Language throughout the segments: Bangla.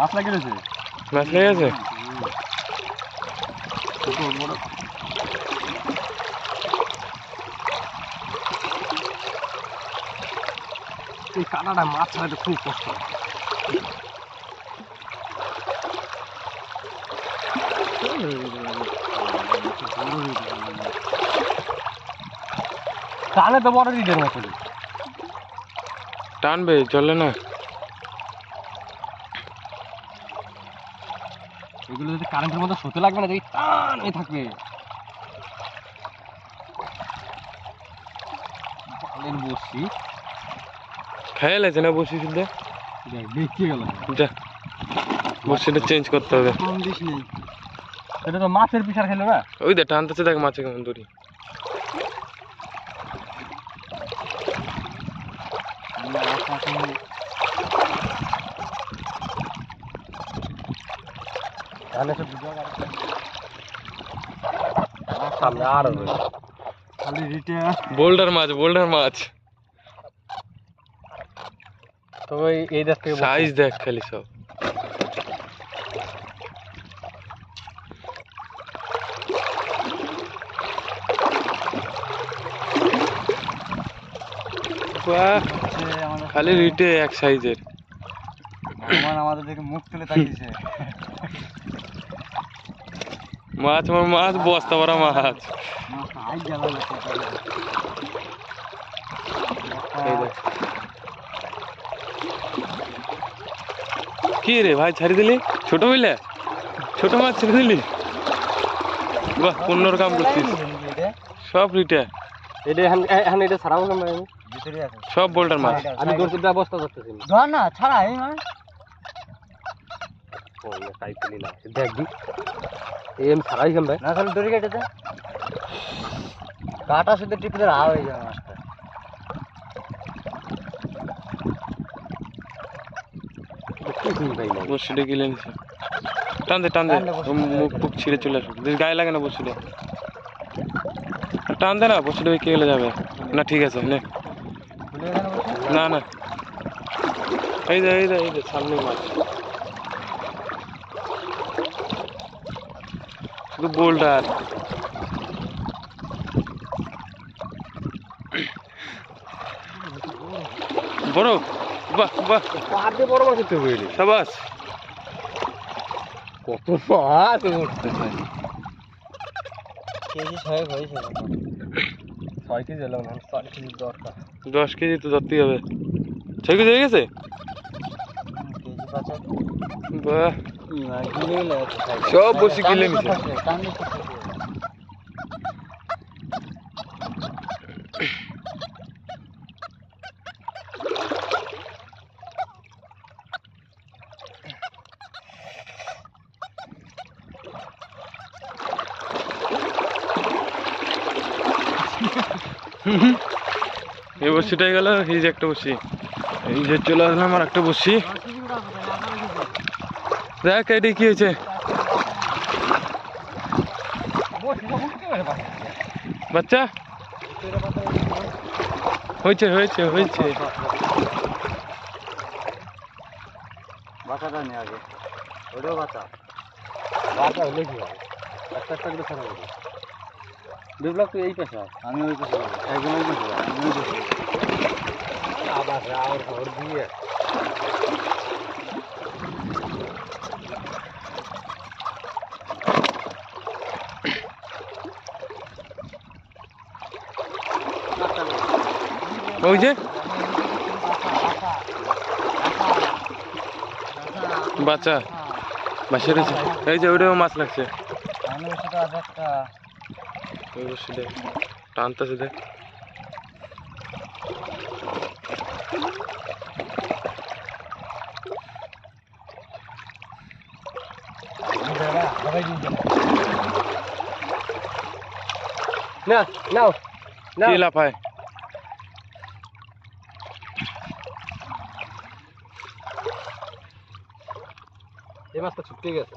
মাছ লেগে গেছে। মাছ লেগে গেছে। এই কাঁটাটা মাছ ছাড়াতে খুব কষ্ট। টানে তো বড় দিদের মতো টানবে, চলে না। এগুলো যদি কারেন্টের মতো সতে লাগবে না, দেখি টান হয়ে থাকবে। বালের বসি খেয়ে লেছে না বসি শুদ্ধ। দেখিয়ে গেল যা, বসিটা চেঞ্জ করতে হবে। কম দিস নেই, এটা তো মাছের পিসার খেলো না। ওই দেখ টানতেছে, দেখ মাছে কেমন দড়ি। সামনে আর খালি রিটে বোল্ডার মাছ, বোল্ডার মাছ। তবে এই দেখ থেকে সাইজ দেখ খালি সব। বাহ, খালি রিটে এক সাইজের। আমাদের দিকে মুখ তুলে তাকিয়েছে। মাছ, আমার মাছ বস্তা ভরা মাছ। এই দেখ। কি রে ভাই, ছাড়ি দিলি? ছোট হইলে ছোট মাছ ছেড়ে দিলি? বাহ, পূর্ণর কাম করছিস। সব রিটে, এটা ছাড়াবো সব বোল্ডার মাছ। আমি তোর ব্যবস্থা করতেছি ধর না ছাড়া এই মানে দেখবি এম ছাড়াই কেমন না, খালি দড়ি কেটে দে, কাটা শুধু টিপলে রা হয়ে যাবে মাছটা। বসিটা গিলে নিছে। টান দে, টান দে, মুখ টুক ছিঁড়ে চলে আসবে। গায়ে লাগে না বসিটা। টান দে না, বসিটা কে গেলে যাবে না। ঠিক আছে নে। না না, এই দে, এই দে, এই দে সামনে মাছ। শুধু বোল্ডার। বড়, বাহ বাহ, পাহাড়ে বড় মাছ উঠতে বুঝলি, সাবাস। কত মাছ উঠতে কেজি 6 হয়েছে, 6 কেজি এলাম না, 4 কেজি দরকার। 10 কেজি তো ধরতেই হবে। 6 কেজি হয়ে গেছে। কেজি 5 বাহ, না গিলে গেলে সব বসি গিলে নিছে। এই বসিটাই গেল, এই যে একটা বসি, এই যে চলে আসলাম আর একটা বসি। দেখ এটি কি হয়েছে। বাচ্চা হয়েছে, হয়েছে, হয়েছে। বাচ্চাটা নিয়ে আগে, ওটাও বাচ্চা বাচ্চা হলে কি হবে, একটা একটা করে ছাড়া হবে। বিপ্লব তুই এই পেশা, আমি ওই পেশা, একজন ওই পেশা, আমি ওই পেশা। আবার আর ঘর দিয়ে ওই যে বাচ্চা বাসে রয়েছে, এই যে ওটাও মাছ লাগছে। ওই বসে দেখ, টানতেছে দেখ। না নাও না কি লাফায়। এই মাছটা ছুটতে গেছে,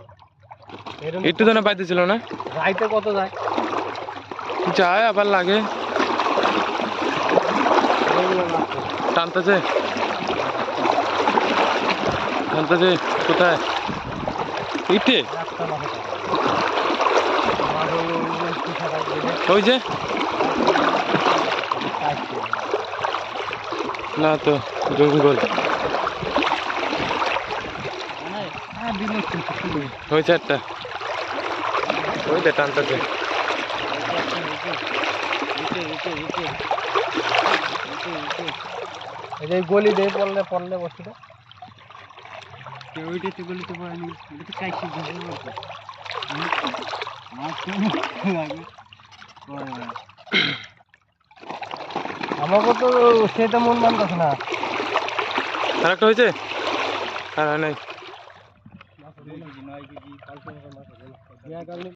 একটু তো না পাইতেছিল না। রাইতে কত যায়, যায় আবার লাগে। টানতেছে, টানতেছে কোথায়। ইটে একটা মাছ আছে ওই যে না তো জঙ্গল হয়েছে একটা ওই যে টানতেছে এই গলি দিয়ে পড়লে পড়লে বসিটা ওইটাতে গলিতে পড়েনি এটা তো চাইছি আমাকে তো সেটা মন মানতেছে না আর একটা হয়েছে আর নাই